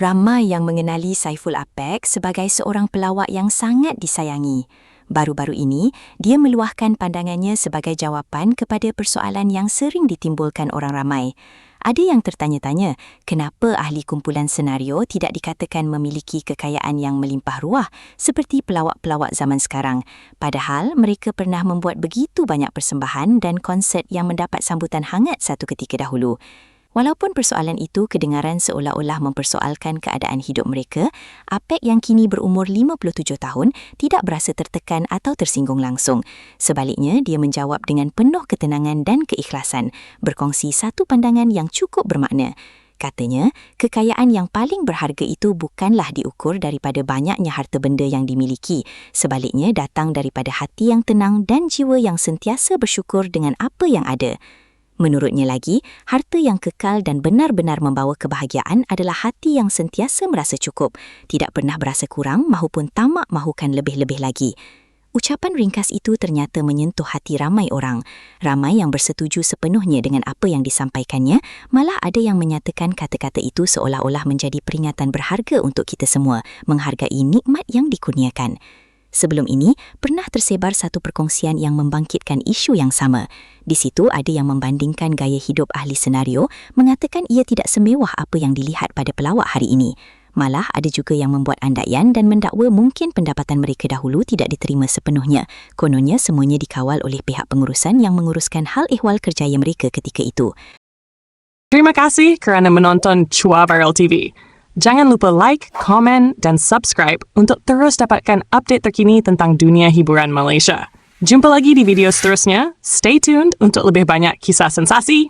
Ramai yang mengenali Saiful Apek sebagai seorang pelawak yang sangat disayangi. Baru-baru ini, dia meluahkan pandangannya sebagai jawapan kepada persoalan yang sering ditimbulkan orang ramai. Ada yang tertanya-tanya, kenapa ahli kumpulan senario tidak dikatakan memiliki kekayaan yang melimpah ruah seperti pelawak-pelawak zaman sekarang, padahal mereka pernah membuat begitu banyak persembahan dan konsert yang mendapat sambutan hangat satu ketika dahulu. Walaupun persoalan itu kedengaran seolah-olah mempersoalkan keadaan hidup mereka, Apek yang kini berumur 57 tahun tidak berasa tertekan atau tersinggung langsung. Sebaliknya, dia menjawab dengan penuh ketenangan dan keikhlasan, berkongsi satu pandangan yang cukup bermakna. Katanya, kekayaan yang paling berharga itu bukanlah diukur daripada banyaknya harta benda yang dimiliki. Sebaliknya, datang daripada hati yang tenang dan jiwa yang sentiasa bersyukur dengan apa yang ada. Menurutnya lagi, harta yang kekal dan benar-benar membawa kebahagiaan adalah hati yang sentiasa merasa cukup, tidak pernah berasa kurang mahupun tamak mahukan lebih-lebih lagi. Ucapan ringkas itu ternyata menyentuh hati ramai orang. Ramai yang bersetuju sepenuhnya dengan apa yang disampaikannya, malah ada yang menyatakan kata-kata itu seolah-olah menjadi peringatan berharga untuk kita semua, menghargai nikmat yang dikurniakan. Sebelum ini, pernah tersebar satu perkongsian yang membangkitkan isu yang sama. Di situ ada yang membandingkan gaya hidup ahli senario, mengatakan ia tidak semewah apa yang dilihat pada pelawak hari ini. Malah ada juga yang membuat andaian dan mendakwa mungkin pendapatan mereka dahulu tidak diterima sepenuhnya. Kononnya semuanya dikawal oleh pihak pengurusan yang menguruskan hal ehwal kerjaya mereka ketika itu. Terima kasih kerana menonton Chua Viral TV. Jangan lupa like, komen dan subscribe untuk terus dapatkan update terkini tentang dunia hiburan Malaysia. Jumpa lagi di video seterusnya. Stay tuned untuk lebih banyak kisah sensasi.